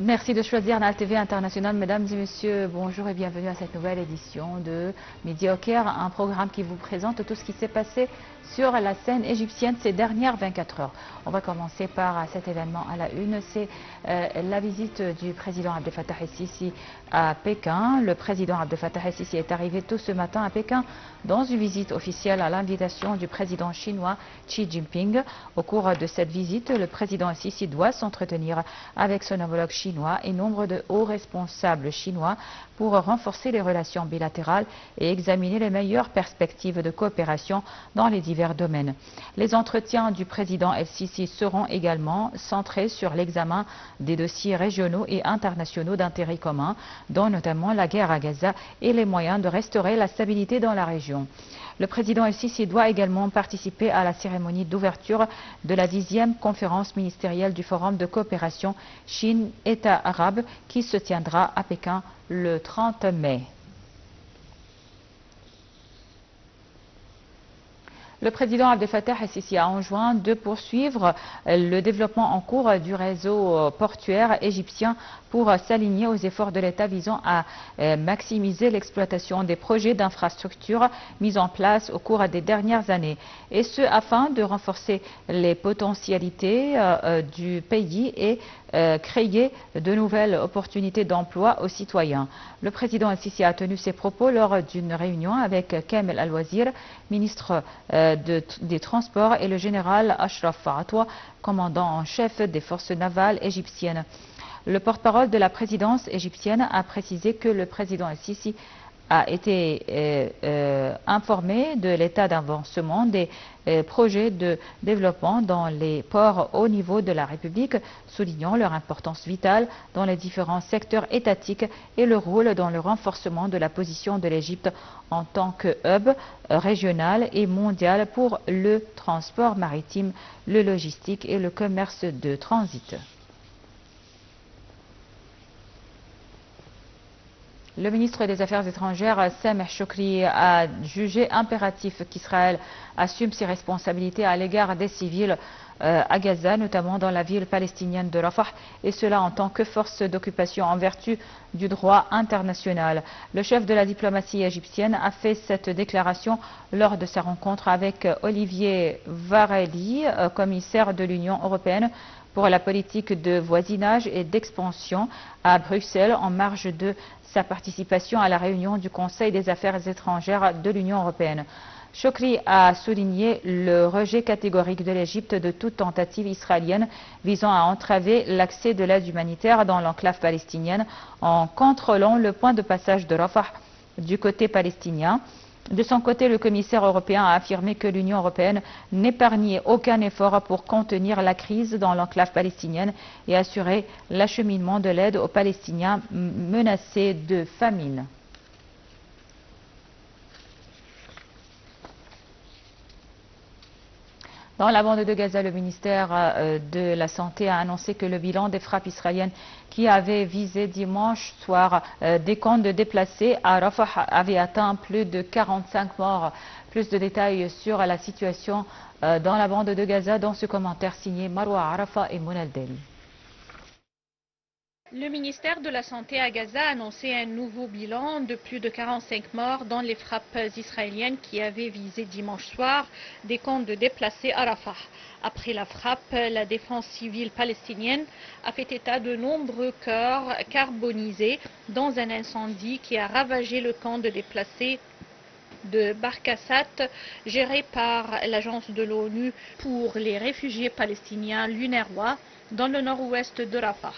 Merci de choisir Nal TV International. Mesdames et messieurs, bonjour et bienvenue à cette nouvelle édition de Midi au Caire, un programme qui vous présente tout ce qui s'est passé sur la scène égyptienne ces dernières 24 heures. On va commencer par cet événement à la une, c'est la visite du président Abdel Fattah el-Sisi à Pékin. Le président Abdel Fattah el-Sisi est arrivé tôt ce matin à Pékin dans une visite officielle à l'invitation du président chinois Xi Jinping. Au cours de cette visite, le président el-Sisi doit s'entretenir avec son homologue chinois et nombre de hauts responsables chinois pour renforcer les relations bilatérales et examiner les meilleures perspectives de coopération dans les divers domaines. Les entretiens du président el-Sisi seront également centrés sur l'examen des dossiers régionaux et internationaux d'intérêt commun, dont notamment la guerre à Gaza et les moyens de restaurer la stabilité dans la région. Le président el-Sisi doit également participer à la cérémonie d'ouverture de la 10e conférence ministérielle du Forum de coopération Chine-États arabes qui se tiendra à Pékin le 30 mai. Le président Abdel Fattah el-Sisi a enjoint de poursuivre le développement en cours du réseau portuaire égyptien pour s'aligner aux efforts de l'État visant à maximiser l'exploitation des projets d'infrastructures mis en place au cours des dernières années. Et ce, afin de renforcer les potentialités du pays et créer de nouvelles opportunités d'emploi aux citoyens. Le président el-Sisi a tenu ses propos lors d'une réunion avec Kamel Al-Wazir, ministre des Transports, et le général Ashraf Fatwa, commandant en chef des forces navales égyptiennes. Le porte-parole de la présidence égyptienne a précisé que le président el-Sisi a été informé de l'état d'avancement des projets de développement dans les ports au niveau de la République, soulignant leur importance vitale dans les différents secteurs étatiques et le rôle dans le renforcement de la position de l'Égypte en tant que hub régional et mondial pour le transport maritime, le logistique et le commerce de transit. Le ministre des Affaires étrangères, Sameh Shoukry, a jugé impératif qu'Israël assume ses responsabilités à l'égard des civils à Gaza, notamment dans la ville palestinienne de Rafah, et cela en tant que force d'occupation en vertu du droit international. Le chef de la diplomatie égyptienne a fait cette déclaration lors de sa rencontre avec Olivier Varelli, commissaire de l'Union européenne pour la politique de voisinage et d'expansion à Bruxelles, en marge de sa participation à la réunion du Conseil des affaires étrangères de l'Union européenne. Shoukry a souligné le rejet catégorique de l'Égypte de toute tentative israélienne visant à entraver l'accès de l'aide humanitaire dans l'enclave palestinienne en contrôlant le point de passage de Rafah du côté palestinien. De son côté, le commissaire européen a affirmé que l'Union européenne n'épargnait aucun effort pour contenir la crise dans l'enclave palestinienne et assurer l'acheminement de l'aide aux Palestiniens menacés de famine. Dans la bande de Gaza, le ministère de la Santé a annoncé que le bilan des frappes israéliennes qui avaient visé dimanche soir des camps de déplacés à Rafah avait atteint plus de 45 morts. Plus de détails sur la situation dans la bande de Gaza dans ce commentaire signé Marwa Arafa et Mounal Deli. Le ministère de la Santé à Gaza a annoncé un nouveau bilan de plus de 45 morts dans les frappes israéliennes qui avaient visé dimanche soir des camps de déplacés à Rafah. Après la frappe, la défense civile palestinienne a fait état de nombreux corps carbonisés dans un incendie qui a ravagé le camp de déplacés de Barkassat, géré par l'agence de l'ONU pour les réfugiés palestiniens, l'UNRWA, dans le nord-ouest de Rafah.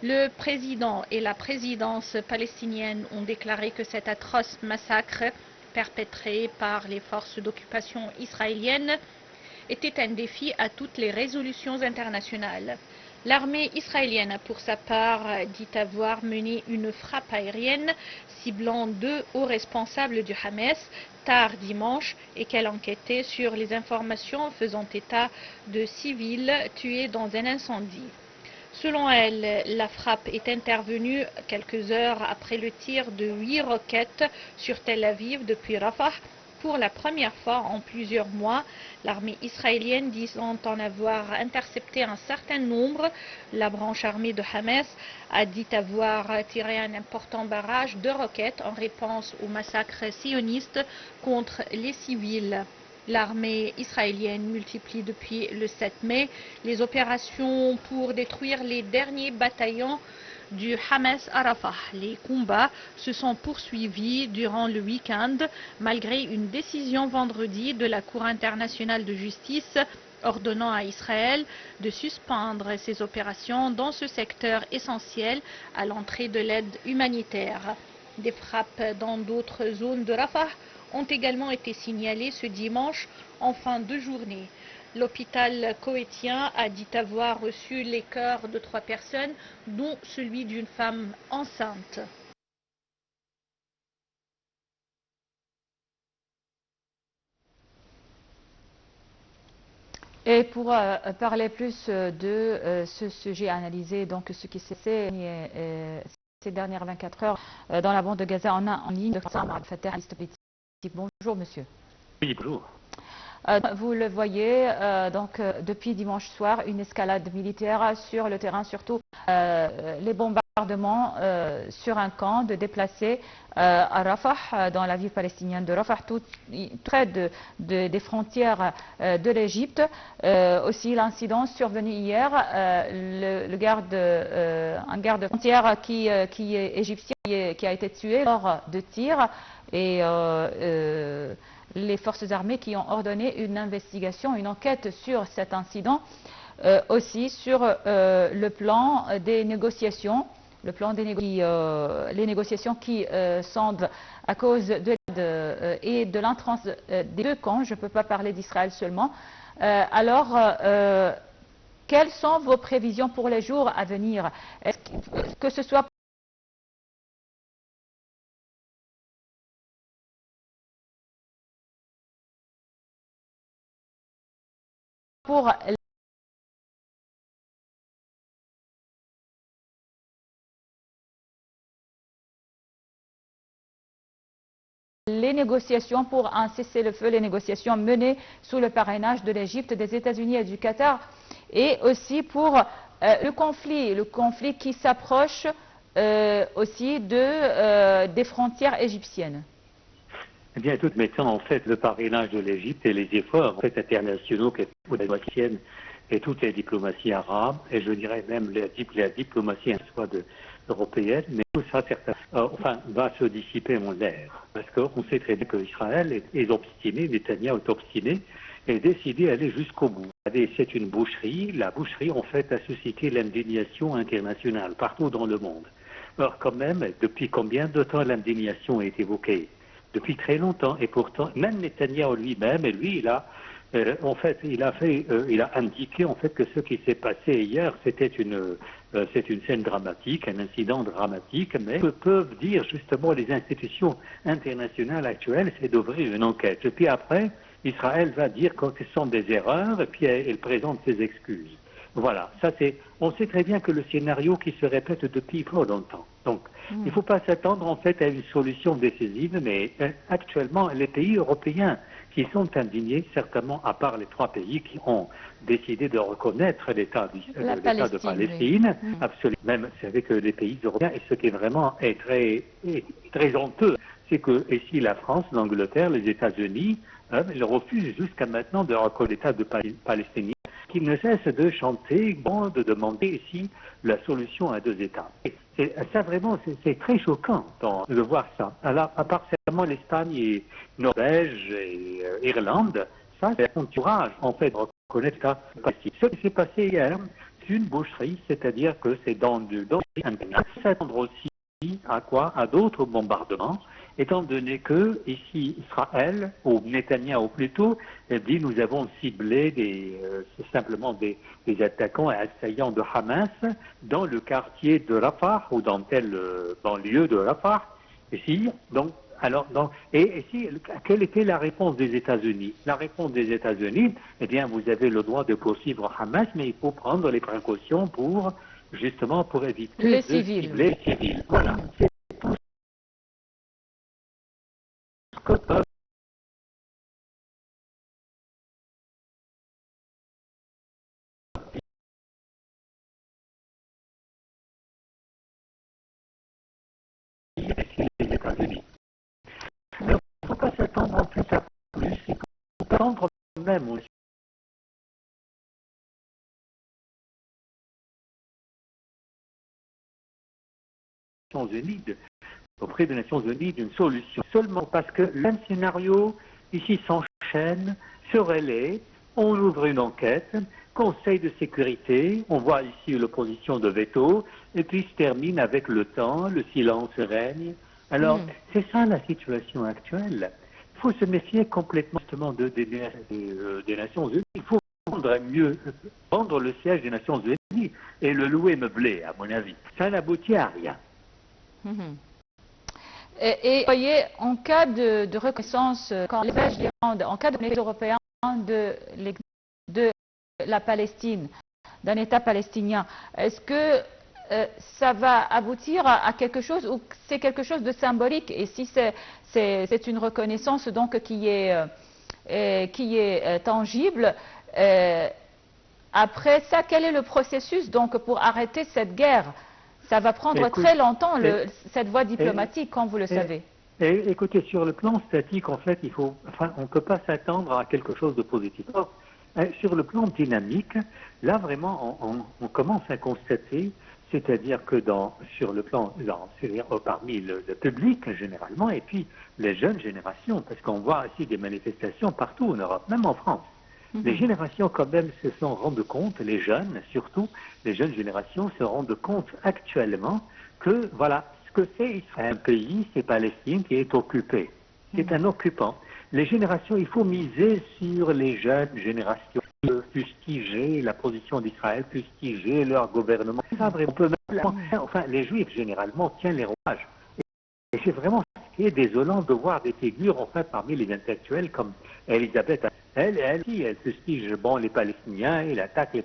Le président et la présidence palestinienne ont déclaré que cet atroce massacre perpétré par les forces d'occupation israéliennes était un défi à toutes les résolutions internationales. L'armée israélienne, pour sa part, dit avoir mené une frappe aérienne ciblant 2 hauts responsables du Hamas tard dimanche et qu'elle enquêtait sur les informations faisant état de civils tués dans un incendie. Selon elle, la frappe est intervenue quelques heures après le tir de 8 roquettes sur Tel Aviv depuis Rafah pour la première fois en plusieurs mois. L'armée israélienne disant en avoir intercepté un certain nombre. La branche armée de Hamas a dit avoir tiré un important barrage de roquettes en réponse au massacre sioniste contre les civils. L'armée israélienne multiplie depuis le 7 mai les opérations pour détruire les derniers bataillons du Hamas à Rafah. Les combats se sont poursuivis durant le week-end malgré une décision vendredi de la Cour internationale de justice ordonnant à Israël de suspendre ses opérations dans ce secteur essentiel à l'entrée de l'aide humanitaire. Des frappes dans d'autres zones de Rafah ont également été signalées ce dimanche en fin de journée. L'hôpital koweïtien a dit avoir reçu les cœurs de 3 personnes, dont celui d'une femme enceinte. Et pour parler plus de ce sujet, analyser donc ce qui s'est fait ces dernières 24 heures dans la bande de Gaza, on a en ligne Fattah Al-Politique. Bonjour monsieur. Oui, bonjour. Vous le voyez, depuis dimanche soir, une escalade militaire sur le terrain, surtout les bombardements sur un camp de déplacés à Rafah, dans la ville palestinienne de Rafah, tout près des frontières de l'Égypte. Aussi l'incident survenu hier, un garde frontière qui est égyptien, qui a été tué lors de tirs, et les forces armées qui ont ordonné une investigation, une enquête sur cet incident, aussi sur le plan des négociations, les négociations qui sondent à cause de l'entrance des deux camps. Je ne peux pas parler d'Israël seulement. Quelles sont vos prévisions pour les jours à venir? Que ce soit pour les négociations pour un cessez-le-feu, les négociations menées sous le parrainage de l'Égypte, des États-Unis et du Qatar, et aussi pour le conflit qui s'approche aussi des frontières égyptiennes. Eh bien, tout mettant en fait le parrainage de l'Égypte et les efforts en fait internationaux que la diplomatie et toutes les diplomaties arabes, et je dirais même la diplomatie soit européenne, mais tout ça va se dissiper en l'air. Parce qu'on sait très bien que Israël est obstiné, Netanyahou est obstiné, et décidé d'aller jusqu'au bout. C'est une boucherie. La boucherie, en fait, a suscité l'indignation internationale partout dans le monde. Alors, quand même, depuis combien de temps l'indignation est évoquée? Depuis très longtemps, et pourtant, même Netanyahou lui-même, et lui, il a indiqué en fait que ce qui s'est passé hier, c'est une scène dramatique, un incident dramatique, mais ce que peuvent dire justement les institutions internationales actuelles, c'est d'ouvrir une enquête. Et puis après, Israël va dire que ce sont des erreurs, et puis elle présente ses excuses. Voilà, on sait très bien que le scénario qui se répète depuis trop longtemps. Donc, il ne faut pas s'attendre en fait à une solution décisive, mais actuellement, les pays européens qui sont indignés, certainement, à part les 3 pays qui ont décidé de reconnaître l'État de Palestine, oui. Absolument. Même, c'est avec les pays européens, et ce qui est vraiment très honteux, c'est que ici, la France, l'Angleterre, les États-Unis, ils refusent jusqu'à maintenant de reconnaître l'État de Palestine, qui ne cesse de chanter, de demander ici la solution à 2 États. Et ça vraiment, c'est très choquant de voir ça. Alors, à part seulement l'Espagne et Norvège et Irlande, ça c'est un courage en fait de reconnaître l'État palestinien. Ce qui s'est passé hier, c'est une boucherie, c'est-à-dire que c'est dans s'attendre aussi à quoi? À d'autres bombardements, étant donné que ici Israël, ou Netanyahou plutôt, dit nous avons ciblé simplement des attaquants et assaillants de Hamas dans le quartier de Rafah ou dans tel banlieue de Rafah. Ici, quelle était la réponse des États-Unis? La réponse des États-Unis, eh bien, vous avez le droit de poursuivre Hamas, mais il faut prendre les précautions pour éviter les de civils. cibler les civils. Voilà. même aux Nations Unies, auprès des Nations Unies, d'une solution. Seulement parce que le même scénario ici s'enchaîne, se relaie, on ouvre une enquête, Conseil de sécurité, on voit ici l'opposition de veto, et puis se termine avec le temps, le silence règne. Alors, c'est ça la situation actuelle. Il faut se méfier complètement justement des Nations Unies. Il faut vendre le siège des Nations Unies et le louer meublé, à mon avis. Ça n'aboutit à rien. Et voyez, en cas de reconnaissance, quand les Belges demandent, en cas de l'État européen de la Palestine, d'un État palestinien, est-ce que ça va aboutir à quelque chose ou c'est quelque chose de symbolique? Et si c'est une reconnaissance donc qui est tangible, après ça, quel est le processus donc pour arrêter cette guerre? Ça va prendre très longtemps, cette voie diplomatique, comme vous le savez. Écoutez, sur le plan statique, en fait, on ne peut pas s'attendre à quelque chose de positif. Or, sur le plan dynamique, là, vraiment, on commence à constater, c'est-à-dire que sur le plan, parmi le public, généralement, et puis les jeunes générations, parce qu'on voit aussi des manifestations partout en Europe, même en France. Les générations, quand même, se sont rendues compte, les jeunes, surtout, les jeunes générations se rendent compte actuellement que, voilà, ce que c'est Israël, un pays, c'est Palestine qui est occupé. C'est un occupant. Les générations, il faut miser sur les jeunes générations, fustiger la position d'Israël, fustiger leur gouvernement. C'est pas vrai. On peut même, enfin, les Juifs, généralement, tiennent les rouages. Et c'est vraiment ce qui est désolant de voir des figures, en fait, parmi les intellectuels comme Elisabeth. Elle fustige les Palestiniens, elle attaque les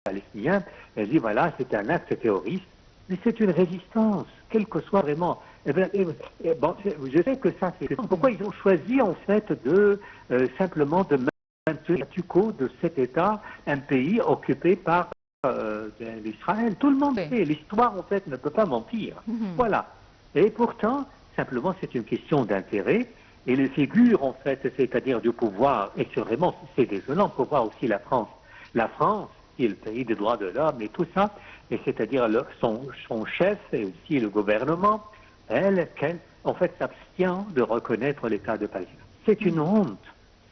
Palestiniens, elle dit voilà, c'est un acte terroriste, mais c'est une résistance, quel que soit vraiment. Je sais que ça, c'est pourquoi ils ont choisi en fait de simplement de maintenir le statu quo de cet État, un pays occupé par l'Israël. Tout le monde sait, l'histoire en fait ne peut pas mentir. Voilà. Et pourtant, simplement, c'est une question d'intérêt. Et les figures, en fait, c'est-à-dire du pouvoir, et vraiment, c'est désolant pour voir aussi la France. La France, qui est le pays des droits de l'homme et tout ça, et c'est-à-dire son chef et aussi le gouvernement, elle, en fait, s'abstient de reconnaître l'État de Palestine. C'est une honte.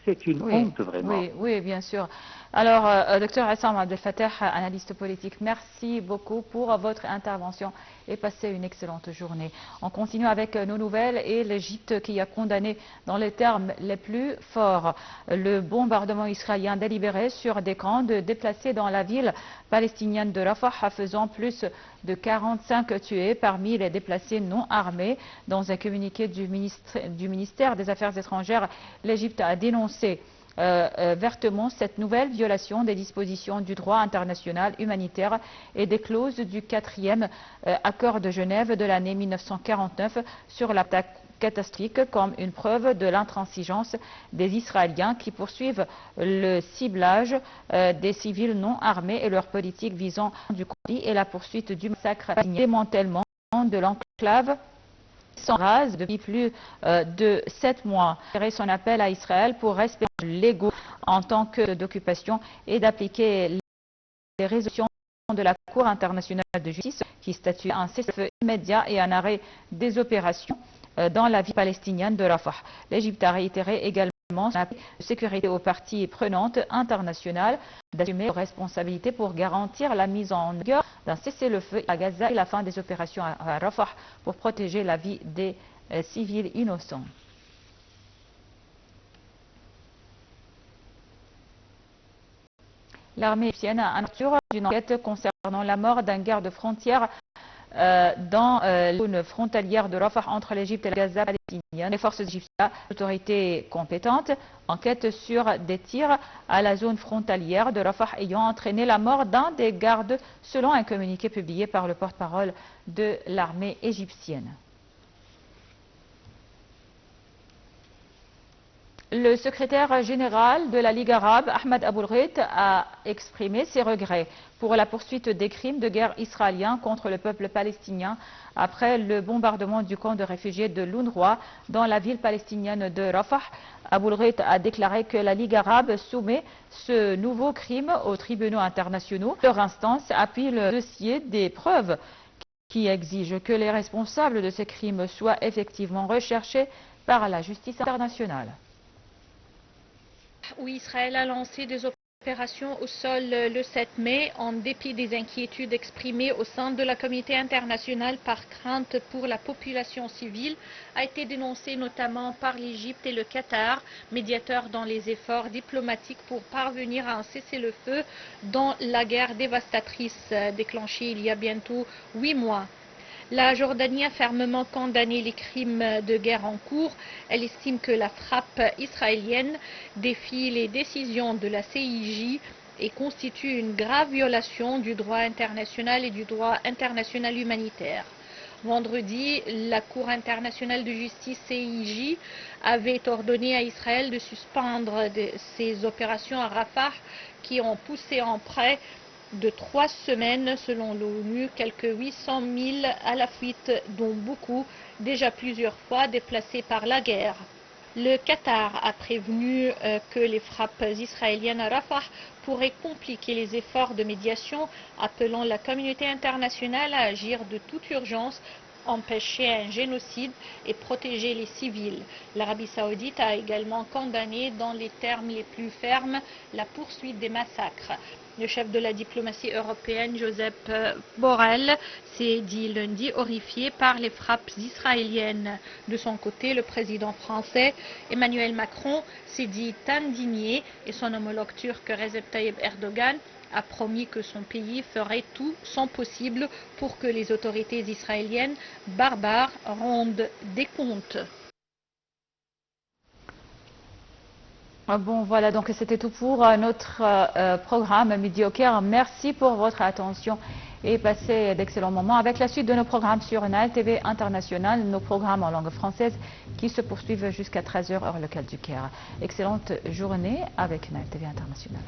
C'est une honte, vraiment. Oui, bien sûr. Alors, docteur Essam Abdel Fattah, analyste politique, merci beaucoup pour votre intervention et passez une excellente journée. On continue avec nos nouvelles et l'Égypte qui a condamné dans les termes les plus forts le bombardement israélien délibéré sur des camps de déplacés dans la ville palestinienne de Rafah, faisant plus de 45 tués parmi les déplacés non armés. Dans un communiqué du ministère des Affaires étrangères, l'Égypte a dénoncé vertement cette nouvelle violation des dispositions du droit international humanitaire et des clauses du 4e accord de Genève de l'année 1949 sur l'attaque catastrophique comme une preuve de l'intransigeance des Israéliens qui poursuivent le ciblage des civils non armés et leur politique visant du conflit et la poursuite du massacre, démantèlement de l'enclave sans rase depuis plus de 7 mois. Son appel à Israël pour respecter l'égaux en tant que d'occupation et d'appliquer les résolutions de la Cour internationale de justice qui statue un cessez-le-feu immédiat et un arrêt des opérations dans la ville palestinienne de Rafah. L'Égypte a réitéré également son appel de sécurité aux parties prenantes internationales d'assumer leurs responsabilités pour garantir la mise en œuvre d'un cessez-le-feu à Gaza et la fin des opérations à Rafah pour protéger la vie des civils innocents. L'armée égyptienne a annoncé d'une enquête concernant la mort d'un garde-frontière dans la zone frontalière de Rafah entre l'Égypte et la Gaza palestinienne. Les forces égyptiennes, autorités compétentes, enquêtent sur des tirs à la zone frontalière de Rafah ayant entraîné la mort d'un des gardes, selon un communiqué publié par le porte-parole de l'armée égyptienne. Le secrétaire général de la Ligue arabe, Ahmed Aboulghait, a exprimé ses regrets pour la poursuite des crimes de guerre israéliens contre le peuple palestinien après le bombardement du camp de réfugiés de l'UNRWA dans la ville palestinienne de Rafah. Aboulghait a déclaré que la Ligue arabe soumet ce nouveau crime aux tribunaux internationaux. Leur instance appuie le dossier des preuves qui exige que les responsables de ces crimes soient effectivement recherchés par la justice internationale. Oui, Israël a lancé des opérations au sol le 7 mai en dépit des inquiétudes exprimées au sein de la communauté internationale par crainte pour la population civile, a été dénoncée notamment par l'Égypte et le Qatar, médiateurs dans les efforts diplomatiques pour parvenir à un cessez-le-feu dans la guerre dévastatrice déclenchée il y a bientôt 8 mois. La Jordanie a fermement condamné les crimes de guerre en cours. Elle estime que la frappe israélienne défie les décisions de la CIJ et constitue une grave violation du droit international et du droit international humanitaire. Vendredi, la Cour internationale de justice CIJ avait ordonné à Israël de suspendre ses opérations à Rafah qui ont poussé en près de 3 semaines, selon l'ONU, quelques 800 000 à la fuite, dont beaucoup déjà plusieurs fois déplacés par la guerre. Le Qatar a prévenu que les frappes israéliennes à Rafah pourraient compliquer les efforts de médiation, appelant la communauté internationale à agir de toute urgence, empêcher un génocide et protéger les civils. L'Arabie saoudite a également condamné dans les termes les plus fermes la poursuite des massacres. Le chef de la diplomatie européenne, Josep Borrell, s'est dit lundi horrifié par les frappes israéliennes. De son côté, le président français, Emmanuel Macron, s'est dit indigné et son homologue turc Recep Tayyip Erdogan a promis que son pays ferait tout son possible pour que les autorités israéliennes barbares rendent des comptes. Bon, voilà, donc c'était tout pour notre programme Midi au Caire. Merci pour votre attention et passez d'excellents moments avec la suite de nos programmes sur Nile TV International, nos programmes en langue française qui se poursuivent jusqu'à 13h heure locale du Caire. Excellente journée avec Nile TV International.